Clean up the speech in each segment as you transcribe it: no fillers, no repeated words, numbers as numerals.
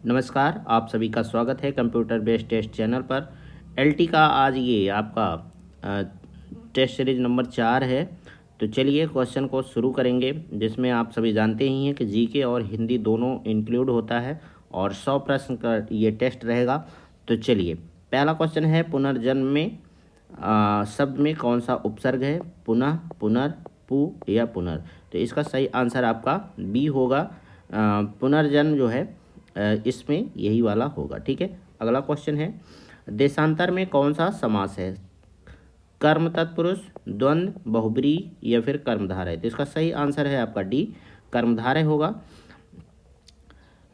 नमस्कार, आप सभी का स्वागत है कंप्यूटर बेस्ड टेस्ट चैनल पर। एलटी का आज ये आपका टेस्ट सीरीज नंबर 4 है। तो चलिए क्वेश्चन को शुरू करेंगे, जिसमें आप सभी जानते ही हैं कि जीके और हिंदी दोनों इंक्लूड होता है और 100 प्रश्न का ये टेस्ट रहेगा। तो चलिए, पहला क्वेश्चन है, पुनर्जन्म में शब्द में कौन सा उपसर्ग है? पुनः, पुनर, पु या पुनर? तो इसका सही आंसर आपका बी होगा। पुनर्जन्म जो है इसमें यही वाला होगा। ठीक है, अगला क्वेश्चन है, देशांतर में कौन सा समास है? कर्म तत्पुरुष, द्वंद्व, बहुब्रीहि या फिर कर्मधारय? तो इसका सही आंसर है आपका डी, कर्मधारय होगा।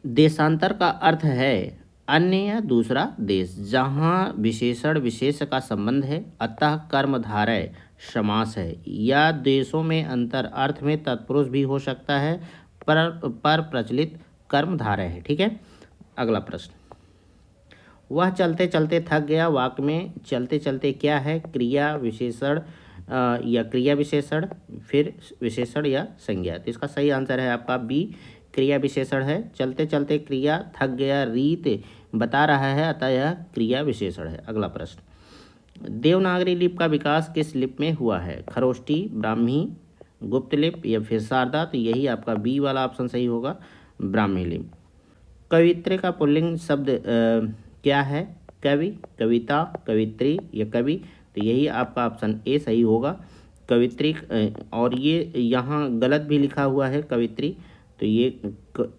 देशांतर का अर्थ है अन्य या दूसरा देश, जहाँ विशेषण विशेष का संबंध है, अतः कर्मधारय समास है। या देशों में अंतर अर्थ में तत्पुरुष भी हो सकता है, पर प्रचलित कर्मधारय है। ठीक है, अगला प्रश्न, वह चलते चलते थक गया। वाक्य में चलते चलते क्या है? क्रिया विशेषण या क्रिया विशेषण, फिर विशेषण या संज्ञा? तो इसका सही आंसर है आपका बी, क्रिया विशेषण है। चलते चलते क्रिया, थक गया रीत बता रहा है, अतः यह क्रिया विशेषण है। अगला प्रश्न, देवनागरी लिपि का विकास किस लिपि में हुआ है? खरोष्टी, ब्राह्मी, गुप्त लिपि या फिर शारदा? तो यही आपका बी वाला ऑप्शन सही होगा, ब्राह्मी लिपि। कवित्रे का पुल्लिंग शब्द क्या है? कवि, कविता, कवित्री या कवि? तो यही आपका ऑप्शन ए सही होगा, कवित्री। और ये यहाँ गलत भी लिखा हुआ है कवित्री, तो ये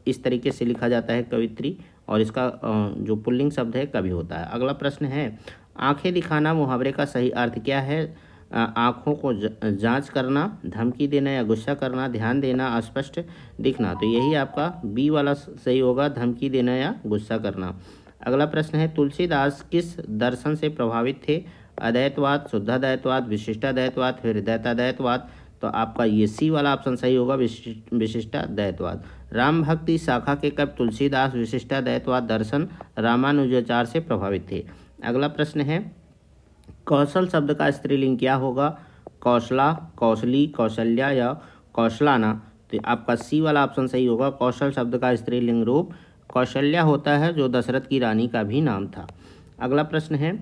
इस तरीके से लिखा जाता है कवित्री, और इसका जो पुल्लिंग शब्द है कवि होता है। अगला प्रश्न है, आंखें दिखाना मुहावरे का सही अर्थ क्या है? आँखों को जांच करना, धमकी देना या गुस्सा करना, ध्यान देना, अस्पष्ट दिखना? तो यही आपका बी वाला सही होगा, धमकी देना या गुस्सा करना। अगला प्रश्न है, तुलसीदास किस दर्शन से प्रभावित थे? अद्वैतवाद, शुद्धाद्वैतवाद, विशिष्टाद्वैतवाद, फिर द्वैताद्वैतवाद? तो आपका ये सी वाला ऑप्शन सही होगा, विशिष्टाद्वैतवाद। राम भक्ति शाखा के कवि तुलसीदास विशिष्टाद्वैतवाद दर्शन रामानुजाचार्य से प्रभावित थे। अगला प्रश्न है, कौशल शब्द का स्त्रीलिंग क्या होगा? कौशला, कौशली, कौशल्या या कौशलाना? तो आपका सी वाला ऑप्शन सही होगा, कौशल शब्द का स्त्रीलिंग रूप कौशल्या होता है, जो दशरथ की रानी का भी नाम था। अगला प्रश्न है,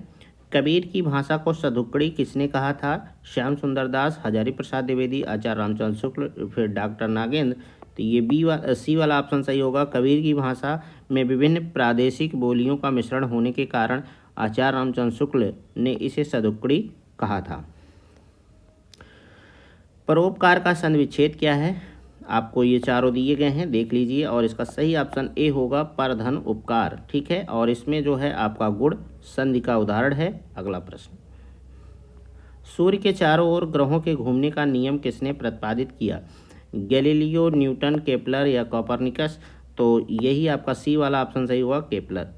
कबीर की भाषा को सदुक्कड़ी किसने कहा था? श्याम सुंदर दास, हजारी प्रसाद द्विवेदी, आचार्य रामचंद्र शुक्ल, फिर डॉक्टर नागेंद्र? तो ये सी वाला ऑप्शन सही होगा, कबीर की भाषा में विभिन्न प्रादेशिक बोलियों का मिश्रण होने के कारण आचार्य रामचंद्र शुक्ल ने इसे सदुक्कड़ी कहा था। परोपकार का संविच्छेद क्या है? आपको ये चारों दिए गए हैं, देख लीजिए, और इसका सही ऑप्शन ए होगा, परधन उपकार। ठीक है, और इसमें जो है आपका गुण संधि का उदाहरण है। अगला प्रश्न, सूर्य के चारों ओर ग्रहों के घूमने का नियम किसने प्रतिपादित किया? गैलीलियो, न्यूटन, केपलर या कोपरनिकस? तो यही आपका सी वाला ऑप्शन सही हुआ, केपलर।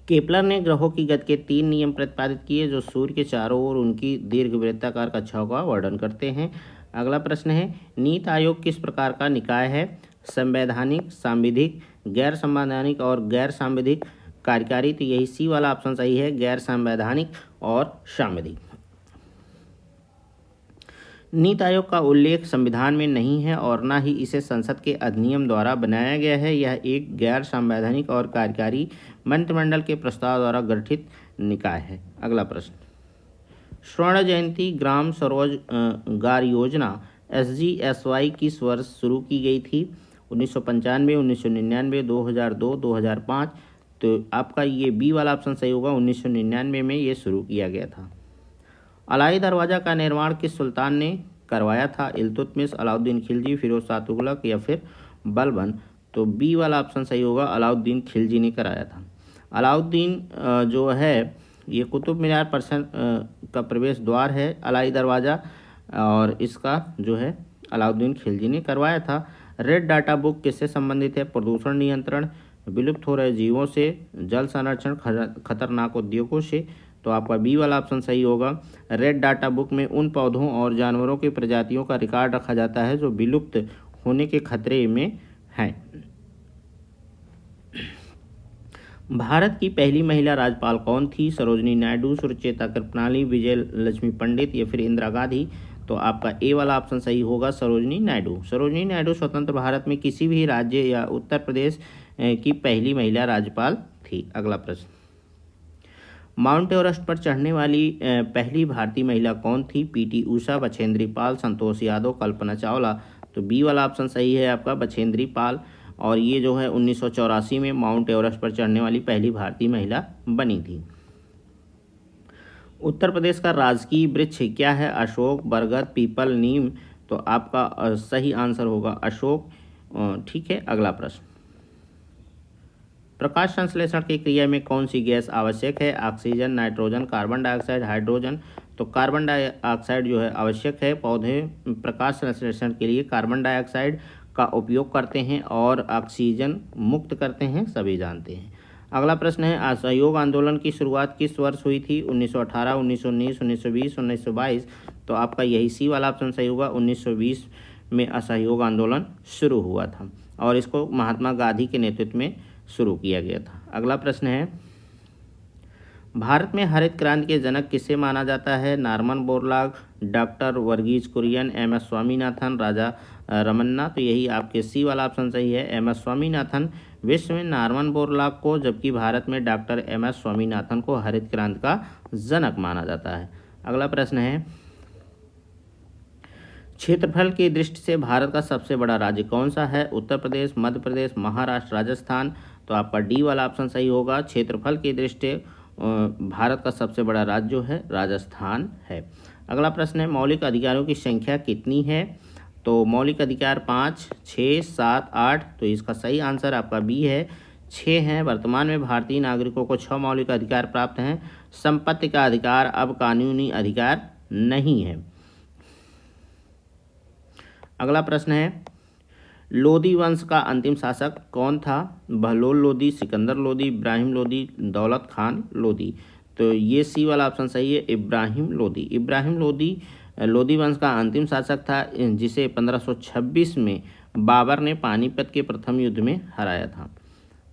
केपलर ने ग्रहों की गति के 3 नियम प्रतिपादित किए, जो सूर्य के चारों ओर उनकी दीर्घवृत्ताकार कक्षाओं का वर्णन करते हैं। अगला प्रश्न है, नीति आयोग किस प्रकार का निकाय है? संवैधानिक, सांविधिक, गैर संवैधानिक और गैर सांविधिक कार्यकारी? तो यही सी वाला ऑप्शन सही है, गैर संवैधानिक और सांविधिक। नीति आयोग का उल्लेख संविधान में नहीं है और न ही इसे संसद के अधिनियम द्वारा बनाया गया है। यह एक गैर संवैधानिक और कार्यकारी मंत्रिमंडल के प्रस्ताव द्वारा गठित निकाय है। अगला प्रश्न, स्वर्ण जयंती ग्राम स्वरोजगार योजना SGSY किस वर्ष शुरू की गई थी? 1995, 1999, 2002, 2005? तो आपका ये बी वाला ऑप्शन सही होगा, 1999 में ये शुरू किया गया था। अलाई दरवाज़ा का निर्माण किस सुल्तान ने करवाया था? इल्तुतमिश, अलाउद्दीन खिलजी, फिरोज शाह तुगलक या फिर बलबन? तो बी वाला ऑप्शन सही होगा, अलाउद्दीन खिलजी ने कराया था। अलाउद्दीन जो है ये कुतुब मीनार पर्सन का प्रवेश द्वार है, अलाई दरवाज़ा, और इसका जो है अलाउद्दीन खिलजी ने करवाया था। रेड डाटा बुक किससे संबंधित है? प्रदूषण नियंत्रण, विलुप्त हो रहे जीवों से, जल संरक्षण, खतरनाक उद्योगों से? तो आपका बी वाला ऑप्शन सही होगा। रेड डाटा बुक में उन पौधों और जानवरों की प्रजातियों का रिकॉर्ड रखा जाता है जो विलुप्त होने के खतरे में हैं। भारत की पहली महिला राज्यपाल कौन थी? सरोजनी नायडू, सुचेता कृपलानी, विजय लक्ष्मी पंडित या फिर इंदिरा गांधी? तो आपका ए वाला ऑप्शन सही होगा, सरोजनी नायडू। सरोजनी नायडू स्वतंत्र भारत में किसी भी राज्य या उत्तर प्रदेश की पहली महिला राज्यपाल थी। अगला प्रश्न, माउंट एवरेस्ट पर चढ़ने वाली पहली भारतीय महिला कौन थी? पीटी उषा, बछेंद्री पाल, संतोष यादव, कल्पना चावला। तो बी वाला ऑप्शन सही है आपका, बछेंद्री पाल। और ये जो है 1984 में माउंट एवरेस्ट पर चढ़ने वाली पहली भारतीय महिला बनी थी। उत्तर प्रदेश का राजकीय वृक्ष क्या है? अशोक, बरगद, पीपल, नीम। तो आपका सही आंसर होगा अशोक। ठीक है, अगला प्रश्न, प्रकाश संश्लेषण की क्रिया में कौन सी गैस आवश्यक है? Oxygen, nitrogen, carbon dioxide, hydrogen. तो कार्बन डाइऑक्साइड जो है आवश्यक है। पौधे प्रकाश संश्लेषण के लिए कार्बन डाइऑक्साइड का उपयोग करते हैं और ऑक्सीजन मुक्त करते हैं, सभी जानते हैं। अगला प्रश्न है, असहयोग आंदोलन की शुरुआत किस वर्ष हुई थी? 1918, 1919, 1920, 1922। तो आपका यही सी वाला ऑप्शन सही होगा, 1920 में असहयोग आंदोलन शुरू हुआ था और इसको महात्मा गांधी के नेतृत्व में शुरू किया गया था। अगला प्रश्न है, भारत में हरित क्रांति के जनक किसे माना जाता है? Norman Borlaug, doctor Verghese Kurien, M S Swaminathan, Raja Ramanna. तो यही आपके सी वाला ऑप्शन सही है, एम एस स्वामीनाथन। विश्व में नॉर्मन बोरलॉग को, जबकि भारत में डॉक्टर एम एस स्वामीनाथन को हरित क्रांति का जनक माना जाता है। अगला प्रश्न है, क्षेत्रफल की दृष्टि से भारत का सबसे बड़ा राज्य कौन सा है? उत्तर प्रदेश, मध्य प्रदेश, महाराष्ट्र, राजस्थान। तो आपका डी वाला ऑप्शन सही होगा। क्षेत्रफल की दृष्टि भारत का सबसे बड़ा राज्य जो है राजस्थान है। अगला प्रश्न है, मौलिक अधिकारों की संख्या कितनी है? तो मौलिक अधिकार 5, 6, 7, 8। तो इसका सही आंसर आपका बी है, 6 हैं। वर्तमान में भारतीय नागरिकों को 6 मौलिक अधिकार प्राप्त हैं। संपत्ति का अधिकार अब कानूनी अधिकार नहीं है। अगला प्रश्न है, लोदी वंश का अंतिम शासक कौन था? बहलोल लोदी, सिकंदर लोदी, इब्राहिम लोदी, दौलत खान लोदी। तो ये सी वाला ऑप्शन सही है, इब्राहिम लोदी। इब्राहिम लोदी लोदी वंश का अंतिम शासक था, जिसे 1526 में बाबर ने पानीपत के प्रथम युद्ध में हराया था।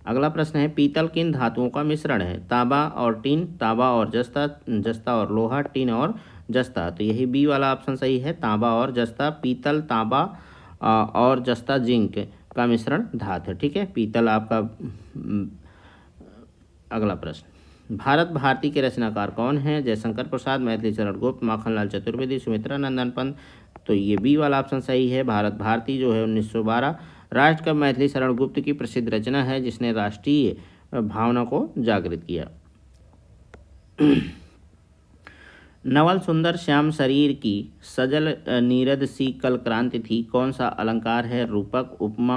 अगला प्रश्न है, पीतल किन धातुओं का मिश्रण है? तांबा और टिन, तांबा और जस्ता, जस्ता और लोहा, टिन और जस्ता। तो यही बी वाला ऑप्शन सही है, तांबा और जस्ता। पीतल, तांबा और जस्ता जिंक का मिश्रण धातु है। ठीक है, पीतल आपका। अगला प्रश्न, भारत भारती के रचनाकार कौन हैं? जयशंकर प्रसाद, मैथिली शरण गुप्त, माखनलाल चतुर्वेदी, सुमित्रा नंदन पंत। तो ये बी वाला ऑप्शन सही है, भारत भारती जो है 1912। राष्ट्र कवि मैथिली शरण गुप्त की प्रसिद्ध रचना है जिसने राष्ट्रीय भावना को जागृत किया। नवल सुंदर श्याम शरीर की सजल नीरद सी कल क्रांति थी, कौन सा अलंकार है? रूपक, उपमा,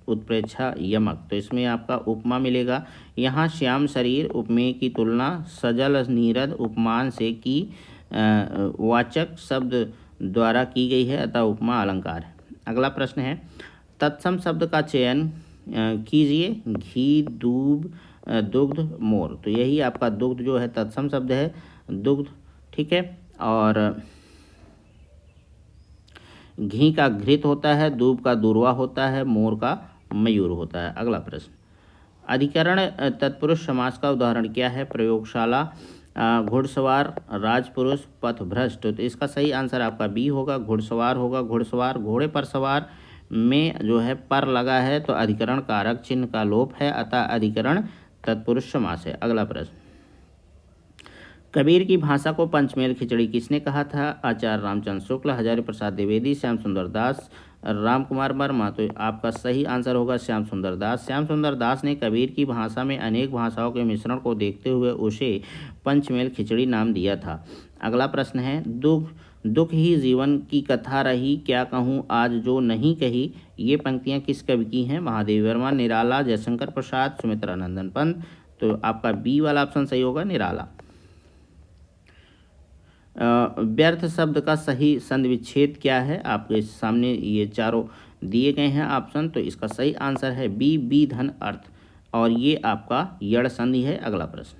उत्प्रेक्षा, यमक। तो इसमें आपका उपमा मिलेगा। यहाँ श्याम शरीर उपमेय की तुलना सजल नीरद उपमान से की वाचक शब्द द्वारा की गई है, अतः उपमा अलंकार है। अगला प्रश्न है, तत्सम शब्द का चयन कीजिए। घी, दूब, दुग्ध, मोर। तो यही आपका दुग्ध जो है तत्सम शब्द है, दुग्ध। ठीक है, और घी का घृत होता है, दूब का दूर्वा होता है, मोर का मयूर होता है। अगला प्रश्न, अधिकरण तत्पुरुष समास का उदाहरण क्या है? प्रयोगशाला, घुड़सवार, राजपुरुष, पथभ्रष्ट। तो इसका सही आंसर आपका बी होगा, घुड़सवार होगा। घुड़सवार, घोड़े पर सवार में जो है पर लगा है तो अधिकरण कारक चिन्ह का लोप है, अतः अधिकरण तत्पुरुष समास है। अगला प्रश्न, कबीर की भाषा को पंचमेल खिचड़ी किसने कहा था? आचार्य रामचंद्र शुक्ल, हजारी प्रसाद द्विवेदी, श्याम सुंदर दास, राम कुमार वर्मा। तो आपका सही आंसर होगा श्याम सुंदर दास। श्याम सुंदर दास ने कबीर की भाषा में अनेक भाषाओं के मिश्रण को देखते हुए उसे पंचमेल खिचड़ी नाम दिया था। अगला प्रश्न है, दुख ही जीवन की कथा रही, क्या कहूँ आज जो नहीं कही। ये पंक्तियाँ किस कवि की हैं? महादेवी वर्मा, निराला, जयशंकर प्रसाद, सुमित्रा नंदन पंत। तो आपका बी वाला ऑप्शन सही होगा, निराला। व्यर्थ शब्द का सही संधि विच्छेद क्या है? आपके सामने ये चारों दिए गए हैं ऑप्शन, तो इसका सही आंसर है बी, बी धन अर्थ, और ये आपका यड़ संधि है। अगला प्रश्न,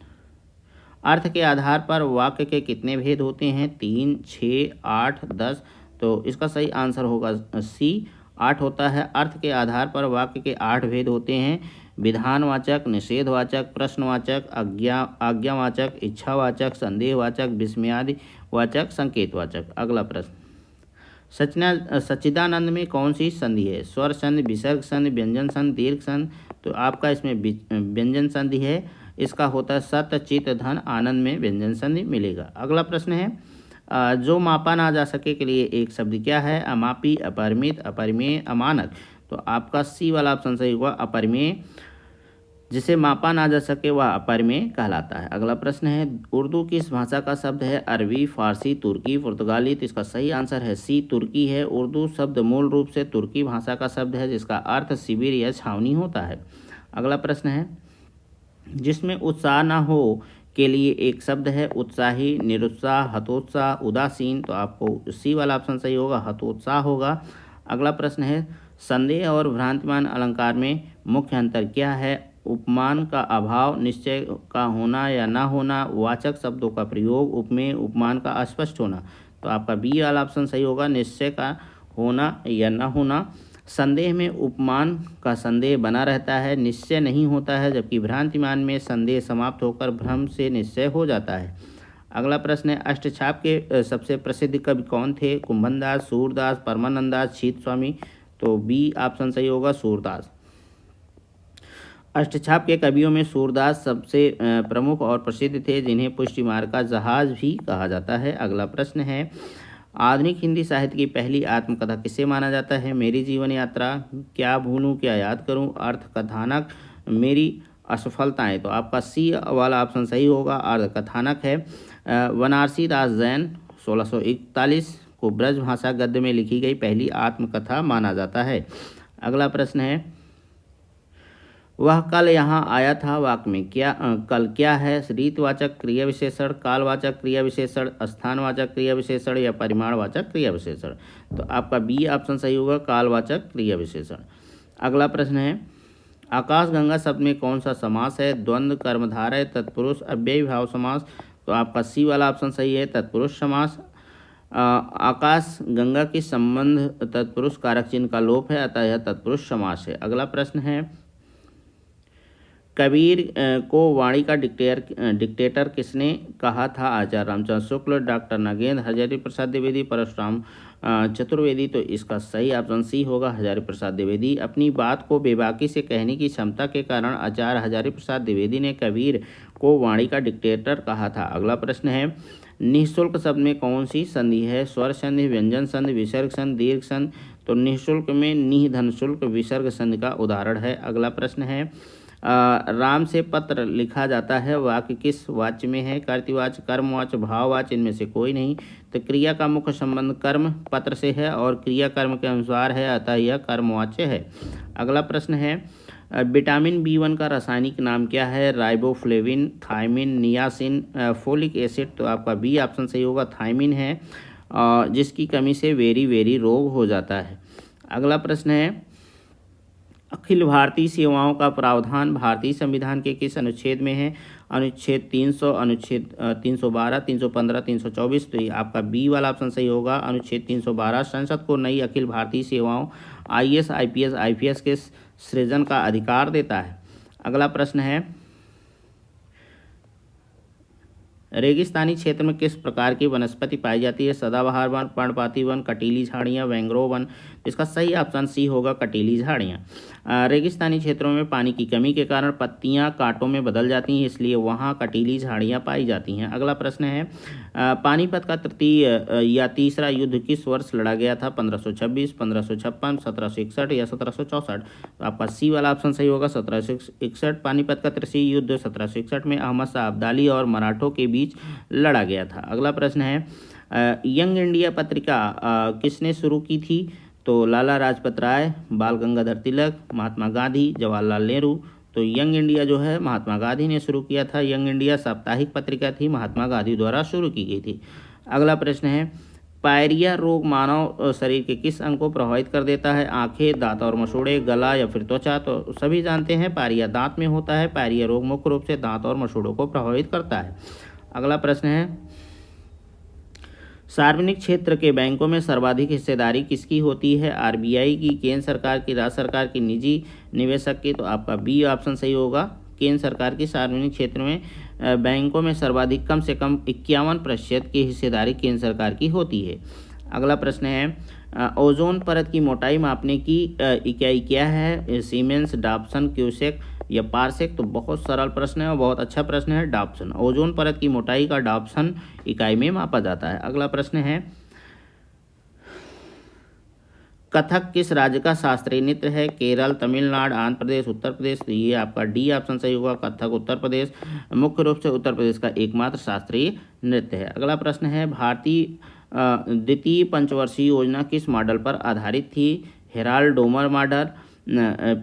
अर्थ के आधार पर वाक्य के कितने भेद होते हैं? 3, 6, 8, 10। तो इसका सही आंसर होगा सी, 8 होता है। अर्थ के आधार पर वाक्य के 8 भेद होते हैं, विधानवाचक, निषेधवाचक, प्रश्नवाचक, आज्ञावाचक, इच्छावाचक, संदेहवाचक, विस्मयादिवाचक, संकेतवाचक। अगला प्रश्न, सच्चिदानंद में कौन सी संधि है? स्वर संधि, विसर्ग संधि, व्यंजन संधि, दीर्घ संधि। तो आपका इसमें व्यंजन संधि है। इसका होता है सत चित धन आनंद में व्यंजन संधि मिलेगा। अगला प्रश्न है जो मापा ना जा सके के लिए एक शब्द क्या है? अमापी, अपरिमित, अपरिमेय, अमानक। तो आपका सी वाला ऑप्शन सही होगा, अपरिमेय। जिसे मापा ना जा सके वह अपरिमेय कहलाता है। अगला प्रश्न है उर्दू किस भाषा का शब्द है? अरबी, फारसी, तुर्की, पुर्तगाली। तो इसका सही आंसर है सी, तुर्की है। उर्दू शब्द मूल रूप से तुर्की भाषा का शब्द है जिसका अर्थ शिविर या छावनी होता है। अगला प्रश्न है जिसमें उत्साह ना हो के लिए एक शब्द है? उत्साही, निरुत्साह, हतोत्साह, उदासीन। तो आपको सी वाला ऑप्शन सही होगा, हतोत्साह होगा। अगला प्रश्न है संदेह और भ्रांतिमान अलंकार में मुख्य अंतर क्या है? उपमान का अभाव, निश्चय का होना या ना होना, वाचक शब्दों का प्रयोग, उपमेय उपमान का अस्पष्ट होना। तो आपका बी वाला ऑप्शन सही होगा, निश्चय का होना या ना होना। संदेह में उपमान का संदेह बना रहता है, निश्चय नहीं होता है, जबकि भ्रांतिमान में संदेह समाप्त होकर भ्रम से निश्चय हो जाता है। अगला प्रश्न है अष्टछाप के सबसे प्रसिद्ध कवि कौन थे? कुंभनदास, सूरदास, परमानंदास, शीत स्वामी। तो बी ऑप्शन सही होगा, सूरदास। अष्टछाप के कवियों में सूरदास सबसे प्रमुख और प्रसिद्ध थे, जिन्हें पुष्टिमार्ग का जहाज भी कहा जाता है। अगला प्रश्न है आधुनिक हिंदी साहित्य की पहली आत्मकथा किसे माना जाता है? मेरी जीवन यात्रा, क्या भूलूं क्या याद करूं, अर्थ कथानक, मेरी असफलताएं। तो आपका सी वाला ऑप्शन सही होगा, अर्थ कथानक है। बनारसी दास जैन 1641 को ब्रज भाषा गद्य में लिखी गई पहली आत्मकथा माना जाता है। अगला प्रश्न है वह कल यहाँ आया था वाक्य में कल क्या है? रीतवाचक क्रिया विशेषण, कालवाचक क्रिया विशेषण, स्थानवाचक क्रिया विशेषण या परिमाणवाचक क्रिया विशेषण। तो आपका बी ऑप्शन सही होगा, कालवाचक क्रिया विशेषण। अगला प्रश्न है आकाशगंगा शब्द में कौन सा समास है? द्वंद्व, कर्मधारय, तत्पुरुष, अव्ययीभाव समास। तो आपका सी वाला ऑप्शन सही है, तत्पुरुष समास। आकाश गंगा के संबंध तत्पुरुष कारक चिन्ह का लोप है, अतः यह तत्पुरुष समास है। अगला प्रश्न है कबीर को वाणी का डिक्टेटर किसने कहा था? आचार्य रामचंद्र शुक्ल, डॉक्टर नगेंद्र, हजारी प्रसाद द्विवेदी, परशुराम चतुर्वेदी। तो इसका सही ऑप्शन सी होगा, हजारी प्रसाद द्विवेदी। अपनी बात को बेबाकी से कहने की क्षमता के कारण आचार्य हजारी प्रसाद द्विवेदी ने कबीर को वाणी का डिक्टेटर कहा था। अगला प्रश्न है निःशुल्क शब्द में कौन सी संधि है? स्वर संधि, व्यंजन संधि, विसर्ग संधि, दीर्घ संधि। तो निःशुल्क में निः धन शुल्क विसर्ग संधि का उदाहरण है। अगला प्रश्न है राम से पत्र लिखा जाता है वाक्य किस वाच्य में है? कर्तृवाच्य, कर्मवाच्य, भाववाच्य, इनमें से कोई नहीं। तो क्रिया का मुख्य संबंध कर्म पत्र से है और क्रिया कर्म के अनुसार है, अतः यह कर्मवाच्य है। अगला प्रश्न है विटामिन B1 का रासायनिक नाम क्या है? Riboflavin, thiamine, niacin, folic acid. तो आपका बी ऑप्शन सही होगा, थायमिन है, जिसकी कमी से वेरी रोग हो जाता है। अगला प्रश्न है अखिल भारतीय सेवाओं का प्रावधान भारतीय संविधान के किस अनुच्छेद में है? अनुच्छेद 300, अनुच्छेद 312, 315, 324। तो ये आपका बी वाला ऑप्शन सही होगा, अनुच्छेद 312 संसद को नई अखिल भारतीय सेवाओं IAS, IPS, IPS के सृजन का अधिकार देता है। अगला प्रश्न है रेगिस्तानी क्षेत्र में किस प्रकार की वनस्पति पाई जाती है? सदाबहार वन, पर्णपाती वन, कटीली झाड़ियाँ, मैंग्रोव वन। इसका सही ऑप्शन सी होगा, कटीली झाड़ियाँ। रेगिस्तानी क्षेत्रों में पानी की कमी के कारण पत्तियाँ कांटों में बदल जाती हैं, इसलिए वहाँ कटीली झाड़ियाँ पाई जाती हैं। अगला प्रश्न है पानीपत का तृतीय या तीसरा युद्ध किस वर्ष लड़ा गया था? 1526, 1556, 1761 या 1764। तो आपका सी वाला ऑप्शन सही होगा, 1761। पानीपत का तृतीय युद्ध 1761 में अहमद शाह अब्दाली और मराठों के बीच लड़ा गया था। अगला प्रश्न है यंग इंडिया पत्रिका किसने शुरू की थी? तो लाला लाजपत राय, बाल गंगाधर तिलक, महात्मा गांधी, जवाहरलाल नेहरू। तो यंग इंडिया जो है महात्मा गांधी ने शुरू किया था। यंग इंडिया साप्ताहिक पत्रिका थी, महात्मा गांधी द्वारा शुरू की गई थी। अगला प्रश्न है पायरिया रोग मानव शरीर के किस अंग को प्रभावित कर देता है? आंखें, दांत और मसूड़े, गला या फिर त्वचा। तो सभी जानते हैं पायरिया दांत में होता है। पायरिया रोग मुख्य रूप से दांत और मसूड़ों को प्रभावित करता है। अगला प्रश्न है सार्वजनिक क्षेत्र के बैंकों में सर्वाधिक हिस्सेदारी किसकी होती है? RBI की, केंद्र सरकार की, राज्य सरकार की, निजी निवेशक की। तो आपका बी ऑप्शन सही होगा, केंद्र सरकार की सार्वजनिक क्षेत्र में बैंकों में सर्वाधिक कम से कम 51% की हिस्सेदारी केंद्र सरकार की होती है। अगला प्रश्न है ओजोन परत की मोटाई मापने की इकाई क्या है? सीमेंस, डाप्सन, क्यूसेक या पारसेक? तो बहुत सरल प्रश्न है और बहुत अच्छा प्रश्न है, डाप्सन। ओजोन परत की मोटाई का डाप्सन इकाई में मापा जाता है। अगला प्रश्न है, कथक किस राज्य का शास्त्रीय नृत्य है? केरल, तमिलनाडु, आंध्र प्रदेश, उत्तर प्रदेश? तो ये आपका डी ऑप्शन सही होगा, कथक उत्तर प्रदेश मुख्य रूप से उत्तर प्रदेश का एकमात्र शास्त्रीय नृत्य है। अगला प्रश्न है, भारतीय द्वितीय पंचवर्षीय योजना किस मॉडल पर आधारित थी? Herald Domar model,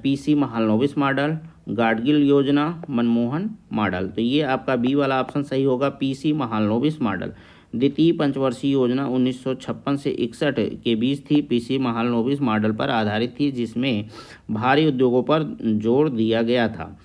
PC Mahalanobis model, Gadgil योजना, मनमोहन मॉडल? तो ये आपका बी वाला ऑप्शन सही होगा, पीसी महालनोबिस मॉडल। द्वितीय पंचवर्षीय योजना 1956 से 61 के बीच थी। पीसी महालनोबिस मॉडल पर आधारित थी, जिसमें भारी उद्योगों पर जोर दिया गया था।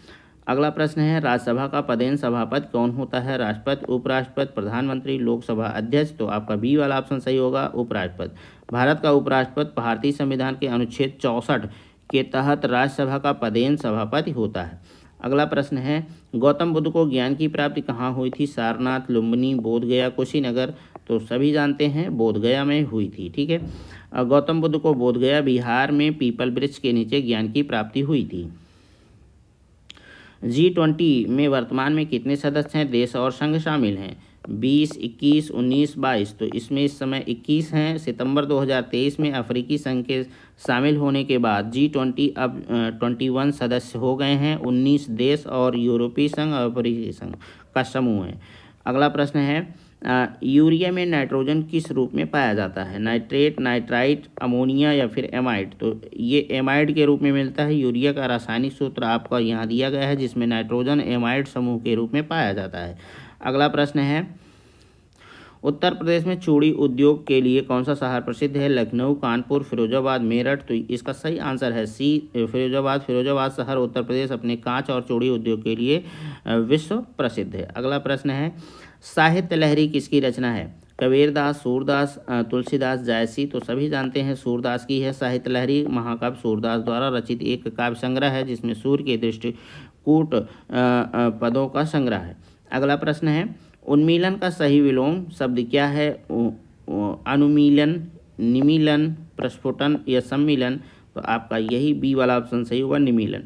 अगला प्रश्न है, राज्यसभा का पदेन सभापति कौन होता है? राष्ट्रपति, उपराष्ट्रपति, प्रधानमंत्री, लोकसभा अध्यक्ष? तो आपका बी वाला ऑप्शन सही होगा, उपराष्ट्रपति। भारत का उपराष्ट्रपति भारतीय संविधान के अनुच्छेद 64 के तहत राज्यसभा का पदेन सभापति होता है। अगला प्रश्न है, गौतम बुद्ध को ज्ञान की प्राप्ति कहाँ हुई थी? सारनाथ, लुम्बिनी, बोधगया, कुशीनगर? तो सभी जानते हैं बोधगया में हुई थी। ठीक है, गौतम बुद्ध को बोधगया बिहार में पीपल वृक्ष के नीचे ज्ञान की प्राप्ति हुई थी। G20 में वर्तमान में कितने सदस्य हैं? देश और संघ शामिल हैं। 20, 21, 19, 22? तो इसमें इस समय 21 हैं। सितंबर 2023 में अफ्रीकी संघ के शामिल होने के बाद G20 अब 21 सदस्य हो गए हैं। 19 देश और यूरोपीय संघ और अफ्रीकी संघ का समूह है। अगला प्रश्न है, यूरिया में नाइट्रोजन किस रूप में पाया जाता है? नाइट्रेट, नाइट्राइट, अमोनिया या फिर एमाइड? तो ये एमाइड के रूप में मिलता है। यूरिया का रासायनिक सूत्र आपका यहाँ दिया गया है, जिसमें नाइट्रोजन एमाइड समूह के रूप में पाया जाता है। अगला प्रश्न है, उत्तर प्रदेश में चूड़ी उद्योग के लिए कौन सा शहर प्रसिद्ध है? लखनऊ, कानपुर, फिरोजाबाद, मेरठ? तो इसका सही आंसर है सी, फिरोजाबाद। फिरोजाबाद शहर उत्तर प्रदेश अपने कांच और चूड़ी उद्योग के लिए विश्व प्रसिद्ध है। अगला प्रश्न है, साहित्य लहरी किसकी रचना है? कबीरदास, सूरदास, तुलसीदास, जायसी? तो सभी जानते हैं सूरदास की है साहित्य लहरी। महाकाव्य सूरदास द्वारा रचित एक काव्य संग्रह है, जिसमें सूर्य के दृष्टिकूट पदों का संग्रह है। अगला प्रश्न है, उन्मीलन का सही विलोम शब्द क्या है? अनुमीलन, निमीलन, प्रस्फुटन या सम्मीलन? तो आपका यही बी वाला ऑप्शन सही होगा, निमीलन।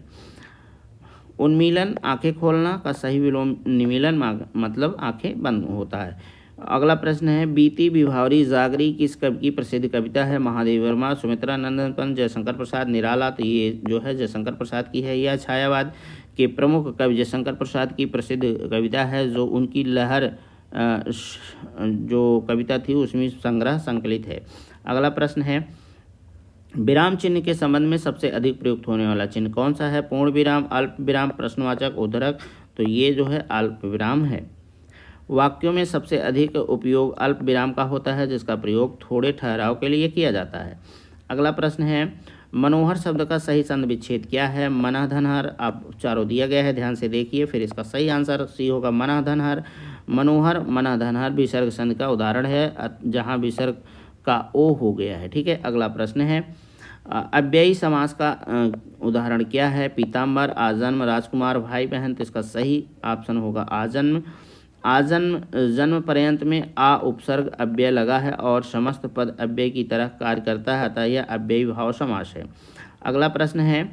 उन्मीलन आंखें खोलना का सही विलोम निमीलन मतलब आंखें बंद होता है। अगला प्रश्न है, बीती विभावरी जागरी किस कवि की प्रसिद्ध कविता है? महादेवी वर्मा, सुमित्रा नंदन पंत, जयशंकर प्रसाद, निराला? तो ये जो है जयशंकर प्रसाद की है। यह छायावाद के प्रमुख कवि जयशंकर प्रसाद की प्रसिद्ध कविता है, जो उनकी लहर जो कविता थी उसमें संग्रह संकलित है। अगला प्रश्न है, विराम चिन्ह के संबंध में सबसे अधिक प्रयुक्त होने वाला चिन्ह कौन सा है? पूर्ण विराम, अल्प विराम, प्रश्नवाचक, उद्धरक? तो ये जो है अल्प विराम है। वाक्यों में सबसे अधिक उपयोग अल्प विराम का होता है, जिसका प्रयोग थोड़े ठहराव के लिए किया जाता है। अगला प्रश्न है, मनोहर शब्द का सही संधि विच्छेद क्या है? मनहधनहर? आप चारों दिया गया है, ध्यान से देखिए। फिर इसका सही आंसर सी होगा, मनहधनहर। मनोहर, मनहधनहर विसर्ग संधि का उदाहरण है, जहाँ विसर्ग का ओ हो गया है। ठीक है, अगला प्रश्न है, अव्ययी समास का उदाहरण क्या है? पीताम्बर, आजन्म, राजकुमार, भाई बहन? तो इसका सही ऑप्शन होगा आजन्म। आजन्म जन्म पर्यंत में आ उपसर्ग अव्यय लगा है और समस्त पद अव्यय की तरह कार्य करता है, अतः यह अव्ययी भाव समास है। अगला प्रश्न है,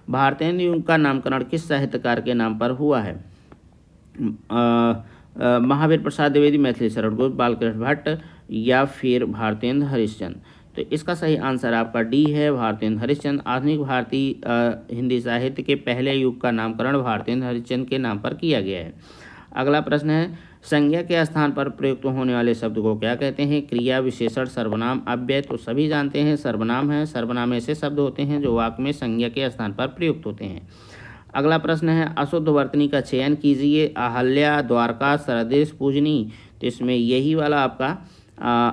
भारतेंदु का नामकरण किस साहित्यकार के नाम पर हुआ है? महावीर प्रसाद द्विवेदी, मैथिली शरण गुप्त, बालकृष्ण भट्ट या फिर भारतेंदु हरिश्चंद्र? तो इसका सही आंसर आपका डी है, भारतेंदु हरिश्चंद्र। आधुनिक भारतीय हिंदी साहित्य के पहले युग का नामकरण भारतेंदु हरिश्चंद्र के नाम पर किया गया है। अगला प्रश्न है, संज्ञा के स्थान पर प्रयुक्त होने वाले शब्द को क्या कहते हैं? क्रिया, विशेषण, सर्वनाम, अव्यय? तो सभी जानते हैं सर्वनाम है। सर्वनाम ऐसे शब्द होते हैं जो वाक्य में संज्ञा के स्थान पर प्रयुक्त होते हैं। अगला प्रश्न है, अशुद्ध वर्तनी का चयन कीजिए। अहल्या, द्वारका, सरदेश, पूजनी? तो इसमें यही वाला आपका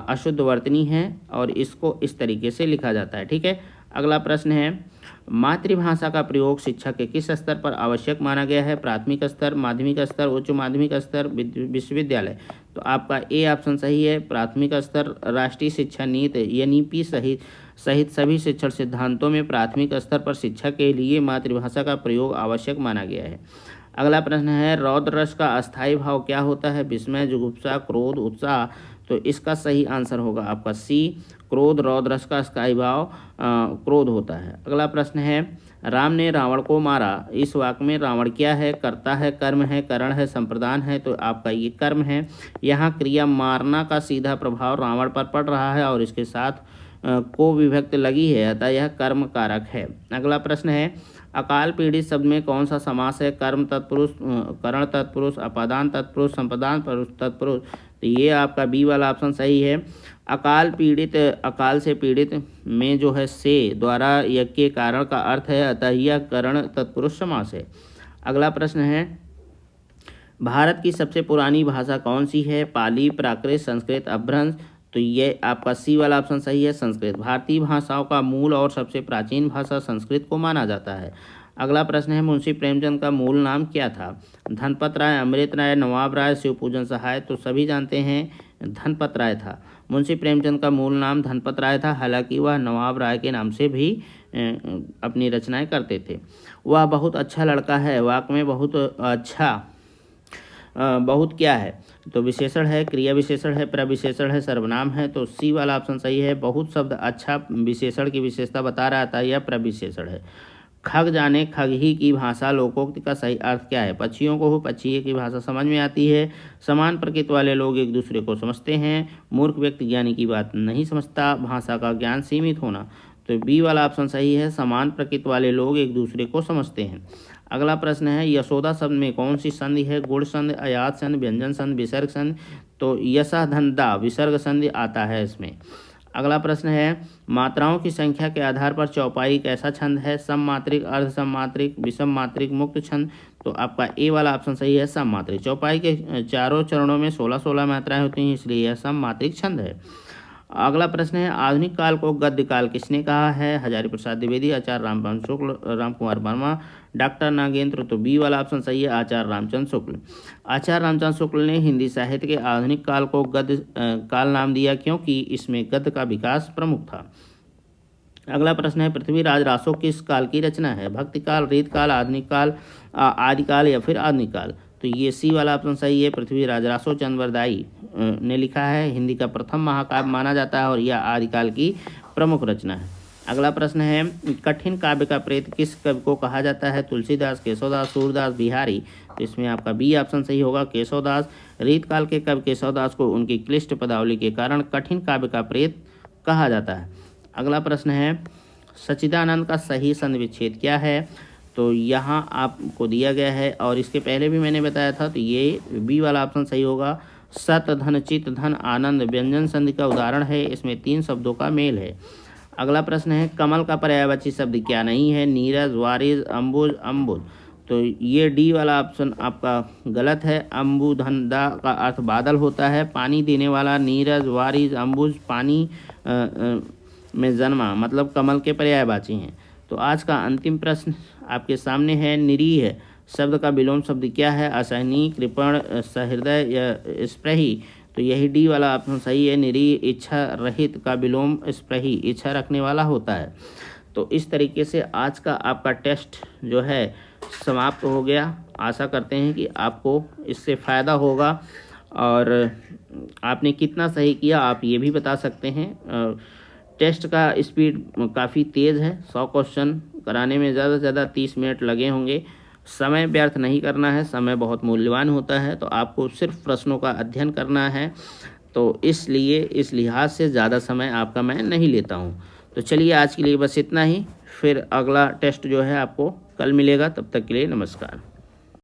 अशुद्ध वर्तनी है और इसको इस तरीके से लिखा जाता है। ठीक है, अगला प्रश्न है, मातृभाषा का प्रयोग शिक्षा के किस स्तर पर आवश्यक माना गया है? प्राथमिक स्तर, माध्यमिक स्तर, उच्च माध्यमिक स्तर, विश्वविद्यालय? तो आपका ए ऑप्शन सही है, प्राथमिक स्तर। राष्ट्रीय शिक्षा नीति एनईपी सहित सभी शिक्षण सिद्धांतों में प्राथमिक स्तर पर शिक्षा के लिए मातृभाषा का प्रयोग आवश्यक माना गया है। अगला प्रश्न है, रौद्र रस का अस्थायी भाव क्या होता है? विस्मय, जुगुप्सा, क्रोध, उत्साह? तो इसका सही आंसर होगा आपका सी, क्रोध। रौद्रस का स्थायी भाव क्रोध होता है। अगला प्रश्न है, राम ने रावण को मारा। इस वाक्य में रावण क्या है? कर्ता है, कर्म है, करण है, संप्रदान है। तो आपका ये कर्म है। यहाँ क्रिया मारना का सीधा प्रभाव रावण पर पड़ रहा है और इसके साथ को विभक्त लगी है, अतः यह कर्म कारक है। अगला प्रश्न है, अकाल पीड़ित शब्द में कौन सा समास है? कर्म तत्पुरुष, करण तत्पुरुष, अपादान तत्पुरुष, संप्रदान तत्पुरुष। तो ये आपका बी वाला ऑप्शन सही है। अकाल पीड़ित, अकाल से पीड़ित में जो है से द्वारा यज्ञ के कारण का अर्थ है, अतः यह करण तत्पुरुष समास है। अगला प्रश्न है, भारत की सबसे पुरानी भाषा कौन सी है? पाली, प्राकृत, संस्कृत, अपभ्रंश। तो ये आपका सी वाला ऑप्शन सही है, संस्कृत। भारतीय भाषाओं का मूल और सबसे प्राचीन भाषा संस्कृत को माना जाता है। अगला प्रश्न है, मुंशी प्रेमचंद का मूल नाम क्या था? धनपत राय, अमृत राय, नवाब राय, शिवपूजन सहाय। तो सभी जानते हैं धनपत राय था। मुंशी प्रेमचंद का मूल नाम धनपत राय था, हालांकि वह नवाब राय के नाम से भी अपनी रचनाएं करते थे। वह बहुत अच्छा लड़का है, वाक्य में बहुत अच्छा बहुत क्या है? तो विशेषण है, क्रिया विशेषण है, प्रविशेषण है, सर्वनाम है। तो सी वाला ऑप्शन सही है। बहुत शब्द अच्छा विशेषण की विशेषता बता रहा था, यह प्रविशेषण है। खग जाने खगही की भाषा लोकोक्ति का सही अर्थ क्या है? पक्षियों को पक्षी की भाषा समझ में आती है। समान प्रकृति वाले लोग एक दूसरे को समझते हैं। मूर्ख व्यक्ति ज्ञानी की बात नहीं समझता। भाषा का ज्ञान सीमित होना। तो बी वाला ऑप्शन सही है, समान प्रकृति वाले लोग एक दूसरे को समझते हैं। अगला प्रश्न है, यशोदा शब्द में कौन सी संधि है? गुण संधि, अयात संधि, व्यंजन संधि, विसर्ग संधि। तो यशा धंधा विसर्ग संधि आता है इसमें। अगला प्रश्न है, मात्राओं की संख्या के आधार पर चौपाई कैसा छंद है? सममात्रिक, अर्ध सममात्रिक, विषम मात्रिक, मुक्त छंद। तो आपका ए वाला ऑप्शन सही है, सममात्रिक। चौपाई के चारों चरणों में 16-16 मात्राएं होती हैं, इसलिए यह सममात्रिक छंद है। अगला प्रश्न है, आधुनिक काल को गद्य काल किसने कहा है? हजारी प्रसाद द्विवेदी, आचार्य रामचंद्र शुक्ल, रामकुमार वर्मा, डॉक्टर नागेंद्र। तो बी वाला ऑप्शन सही है, आचार्य रामचंद्र शुक्ल। आचार्य रामचंद्र शुक्ल ने हिंदी साहित्य के आधुनिक काल को गद्य काल नाम दिया, क्योंकि इसमें गद्य का विकास प्रमुख था। अगला प्रश्न है, पृथ्वीराज रासो किस काल की रचना है? भक्ति काल, रीत काल, आधुनिक काल, आदिकाल या फिर आधुनिक काल। तो ये सी वाला ऑप्शन सही है, पृथ्वीराज रासो चंद्रवरदाई ने लिखा है। हिंदी का प्रथम महाकाव्य माना जाता है और यह आदिकाल की प्रमुख रचना है। अगला प्रश्न है, कठिन काव्य का प्रेत किस कवि को कहा जाता है? तुलसीदास, केशवदास, सूरदास, बिहारी। तो इसमें आपका बी ऑप्शन सही होगा, केशवदास। रीत काल के कवि केशवदास को उनकी क्लिष्ट पदावली के कारण कठिन काव्य का प्रेत कहा जाता है। अगला प्रश्न है, सच्चिदानंद का सही संधि विच्छेद क्या है? तो यहाँ आपको दिया गया है और इसके पहले भी मैंने बताया था, तो ये बी वाला ऑप्शन सही होगा। सत, धन, चित, धन, आनंद व्यंजन संधि का उदाहरण है। इसमें 3 शब्दों का मेल है। अगला प्रश्न है, कमल का पर्यायवाची शब्द क्या नहीं है? नीरज, वारिज, अम्बुज, अम्बुज। तो ये डी वाला ऑप्शन आपका गलत है। अम्बुधनदा का अर्थ बादल होता है। पानी देने वाला, नीरज, वारिज, अम्बुज पानी में जन्मा, मतलब कमल के पर्यायवाची हैं। तो आज का अंतिम प्रश्न आपके सामने है, निरीह शब्द का विलोम शब्द क्या है? असहनीय, कृपण, सहृदय या स्प्रही। तो यही डी वाला ऑप्शन सही है, निरीह इच्छा रहित का विलोम स्प्रही, इच्छा रखने वाला होता है। तो इस तरीके से आज का आपका टेस्ट जो है समाप्त हो गया। आशा करते हैं कि आपको इससे फ़ायदा होगा और आपने कितना सही किया आप ये भी बता सकते हैं। टेस्ट का स्पीड काफ़ी तेज़ है। 100 क्वेश्चन कराने में ज़्यादा से ज़्यादा 30 मिनट लगे होंगे। समय व्यर्थ नहीं करना है, समय बहुत मूल्यवान होता है, तो आपको सिर्फ प्रश्नों का अध्ययन करना है। तो इसलिए इस लिहाज से ज़्यादा समय आपका मैं नहीं लेता हूँ। तो चलिए आज के लिए बस इतना ही, फिर अगला टेस्ट जो है आपको कल मिलेगा। तब तक के लिए नमस्कार।